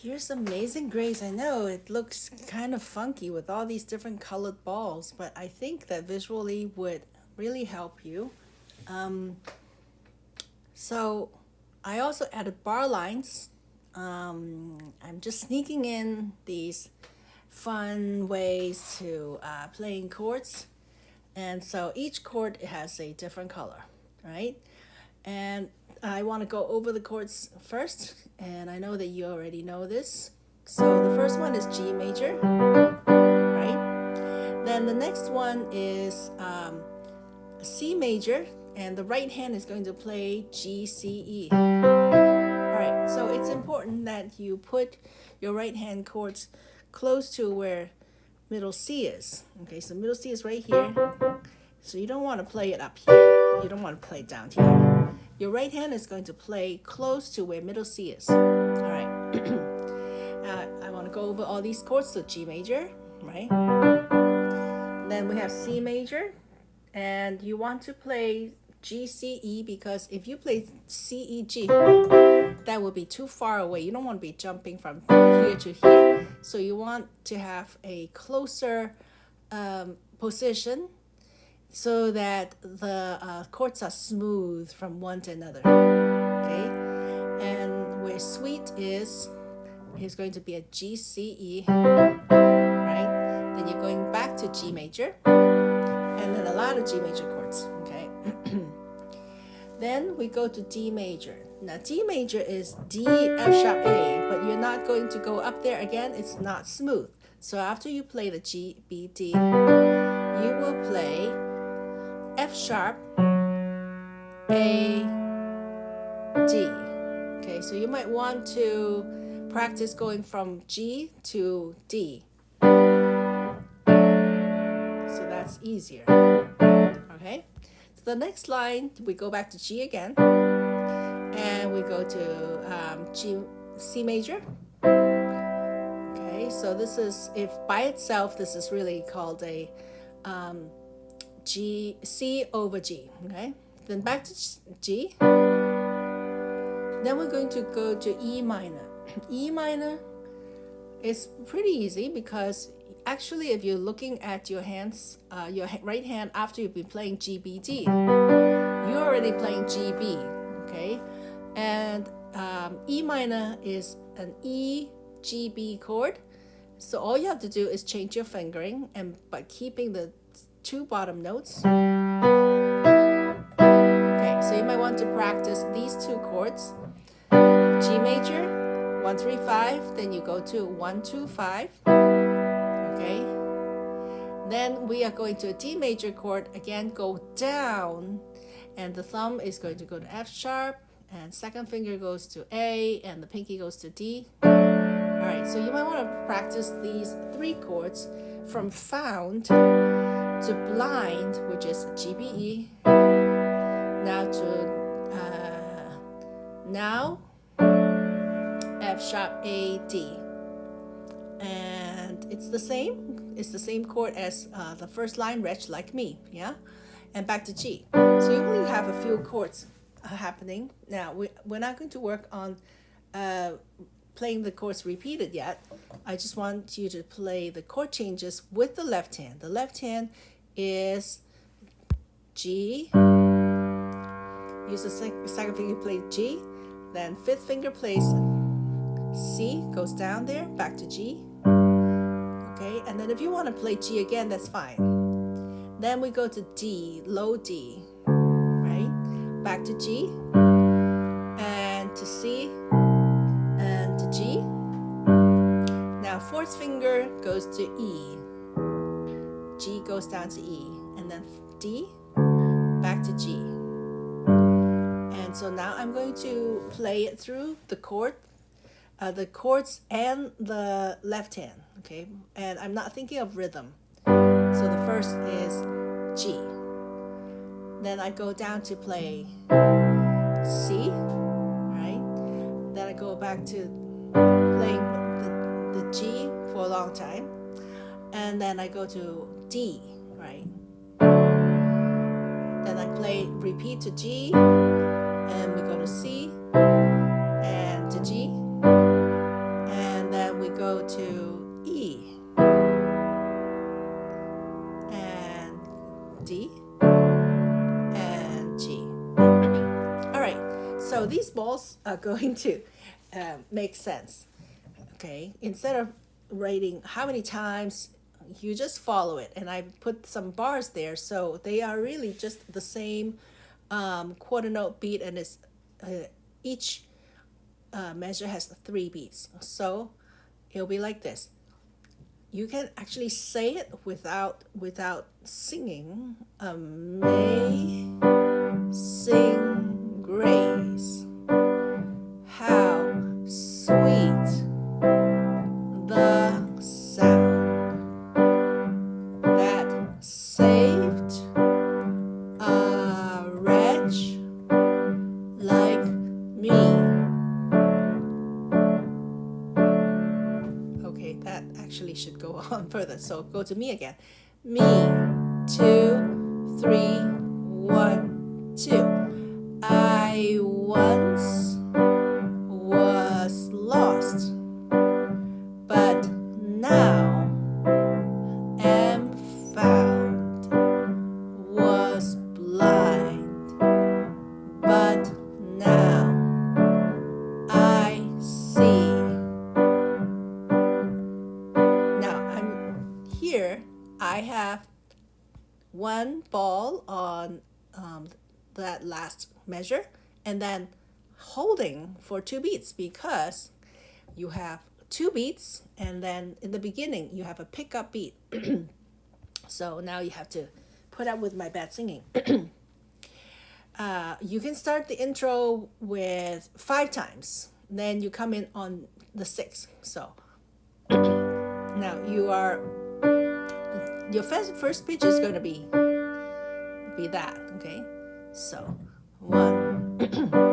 Here's Amazing Grace. I know it looks kind of funky with all these different colored balls, but I think that visually would really help you. Um, so I also added bar lines. I'm just sneaking in these fun ways to playing chords. And so each chord has a different color, right? And I want to go over the chords first, and I know that you already know this. So the first one is G major, right? Then the next one is C major, and the right hand is going to play G, C, E. All right, so it's important that you put your right hand chords close to where middle C is. Okay, so middle C is right here. So you don't want to play it up here. You don't want to play it down here. Your right hand is going to play close to where middle C is. All right. I want to go over all these chords. So G major, right? Then we have C major, and you want to play G, C, E, because if you play C, E, G, that will be too far away. You don't want to be jumping from here to here. So you want to have a closer position so that the chords are smooth from one to another. Okay? And where sweet is going to be a G, C, E, right? Then you're going back to G major, and then a lot of G major chords, okay? Then we go to D major. Now D major is D, F sharp, A, but you're not going to go up there again. It's not smooth. So after you play the G, B, D, you will play F sharp, A, D. Okay, so you might want to practice going from G to D. So that's easier. Okay, so the next line, we go back to G again, and we go to G, C major. Okay, so this is, if by itself, this is really called a G, C over G. Okay, then back to G. Then we're going to go to E minor. E minor is pretty easy because actually, if you're looking at your hands, your right hand after you've been playing G, B, D, you're already playing G, B, okay? And E minor is an E, G, B chord. So all you have to do is change your fingering, and by keeping the two bottom notes. Okay, so you might want to practice these two chords. G major, 1, 3, 5, then you go to 1, 2, 5. Okay. Then we are going to a D major chord, again go down, and the thumb is going to go to F sharp, and second finger goes to A, and the pinky goes to D. Alright, so you might want to practice these three chords from found to blind, which is G, B, E, now to F sharp, A, D. And it's the same chord as the first line, wretch like me, yeah? And back to G. So you only have a few chords happening. Now, we're not going to work on playing the chords repeated yet. I just want you to play the chord changes with the left hand. The left hand is G. Use the second finger to play G. Then fifth finger plays C, goes down there, back to G. Okay, and then if you want to play G again, that's fine. Then we go to D, low D, right? Back to G, and to C, and to G. Now fourth finger goes to E. G goes down to E, and then D, back to G. And so now I'm going to play it through the chords and the left hand, okay? And I'm not thinking of rhythm. So the first is G. Then I go down to play C, right? Then I go back to playing the G for a long time. And then I go to D, right? Then I repeat to G, and we go to C, and to G, and So these balls are going to make sense. Okay, instead of writing how many times, you just follow it. And I put some bars there, so they are really just the same quarter note beat, and it's each measure has 3 beats. So it'll be like this. You can actually say it without singing. Amazing grace, how sweet the sound that saved a wretch like me. Okay, that actually should go on further. So go to me again. Me, 2, 3, 1, 2. I once was lost, but now am found. Was blind, but now I see. Now I'm here. I have one ball on that last measure, and then holding for 2 beats, because you have 2 beats, and then in the beginning you have a pickup beat. So now you have to put up with my bad singing. You can start the intro with 5 times, then you come in on the 6th. So now your first pitch is going to be that. Okay, so 1